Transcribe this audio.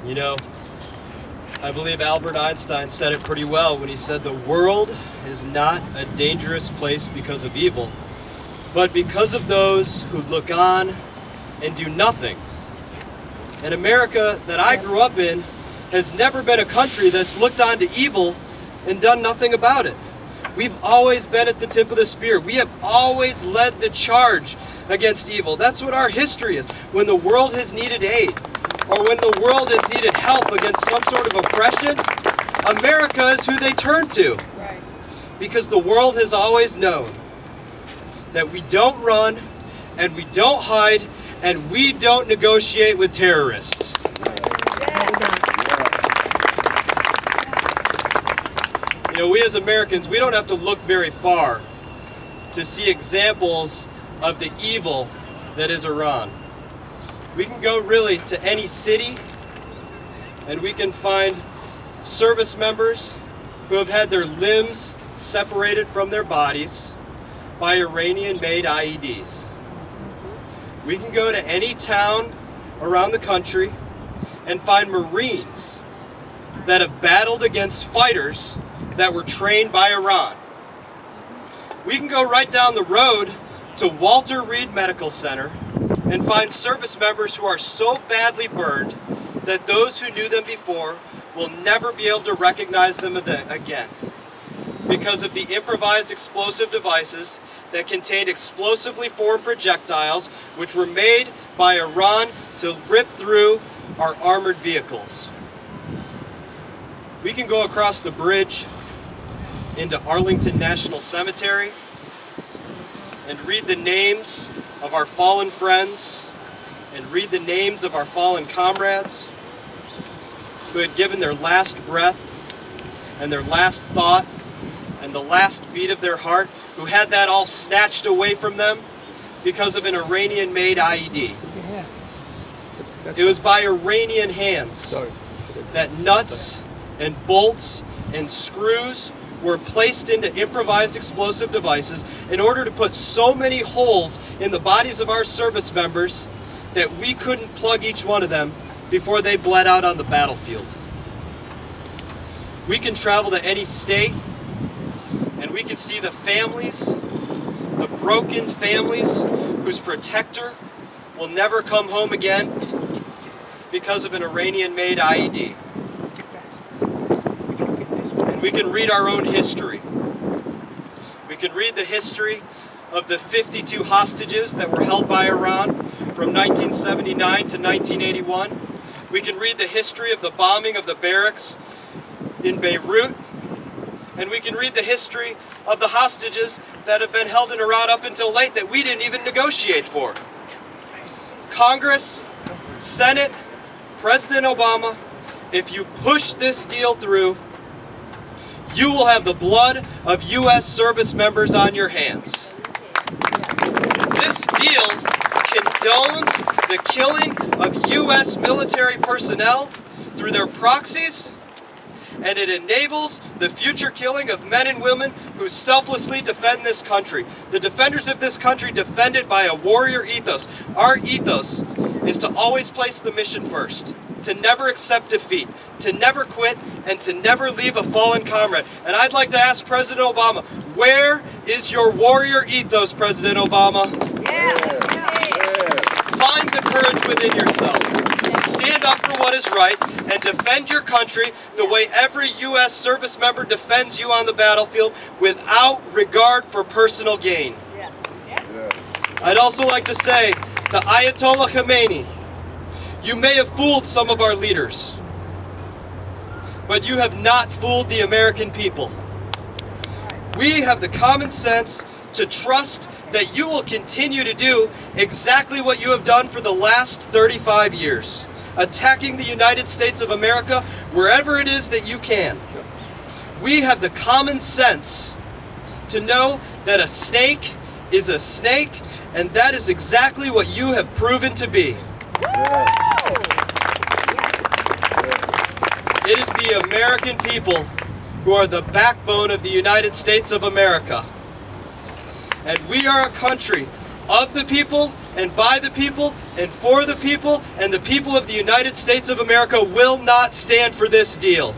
You know, I believe Albert Einstein said it pretty well when he said the world is not a dangerous place because of evil, but because of those who look on and do nothing. And America that I grew up in has never been a country that's looked on to evil and done nothing about it. We've always been at the tip of the spear. We have always led the charge against evil. That's what our history is. When the world has needed aid, or when the world has needed help against some sort of oppression, America is who they turn to. Right. Because the world has always known that we don't run, and we don't hide, and we don't negotiate with terrorists. You know, we as Americans, we don't have to look very far to see examples of the evil that is Iran. We can go really to any city and we can find service members who have had their limbs separated from their bodies by Iranian-made IEDs. We can go to any town around the country and find Marines that have battled against fighters that were trained by Iran. We can go right down the road to Walter Reed Medical Center and find service members who are so badly burned that those who knew them before will never be able to recognize them again because of the improvised explosive devices that contained explosively formed projectiles which were made by Iran to rip through our armored vehicles. We can go across the bridge into Arlington National Cemetery and read the names of our fallen friends and read the names of our fallen comrades who had given their last breath and their last thought and the last beat of their heart, who had that all snatched away from them because of an Iranian-made IED. It was by Iranian hands that nuts and bolts and screws were placed into improvised explosive devices in order to put so many holes in the bodies of our service members that we couldn't plug each one of them before they bled out on the battlefield. We can travel to any state and we can see the families, the broken families whose protector will never come home again because of an Iranian-made IED. We can read our own history. We can read the history of the 52 hostages that were held by Iran from 1979 to 1981. We can read the history of the bombing of the barracks in Beirut. And we can read the history of the hostages that have been held in Iran up until late that we didn't even negotiate for. Congress, Senate, President Obama, if you push this deal through, you will have the blood of U.S. service members on your hands. This deal condones the killing of U.S. military personnel through their proxies, and it enables the future killing of men and women who selflessly defend this country. The defenders of this country defend it by a warrior ethos. Our ethos is to always place the mission first, to never accept defeat, to never quit, and to never leave a fallen comrade. And I'd like to ask President Obama, where is your warrior ethos, President Obama? Find the courage within yourself. Stand up for what is right and defend your country the way every U.S. service member defends you on the battlefield without regard for personal gain. I'd also like to say to Ayatollah Khomeini, you may have fooled some of our leaders, but you have not fooled the American people. We have the common sense to trust that you will continue to do exactly what you have done for the last 35 years, attacking the United States of America wherever it is that you can. We have the common sense to know that a snake is a snake, and that is exactly what you have proven to be. It is the American people who are the backbone of the United States of America. And we are a country of the people and by the people and for the people of the United States of America will not stand for this deal.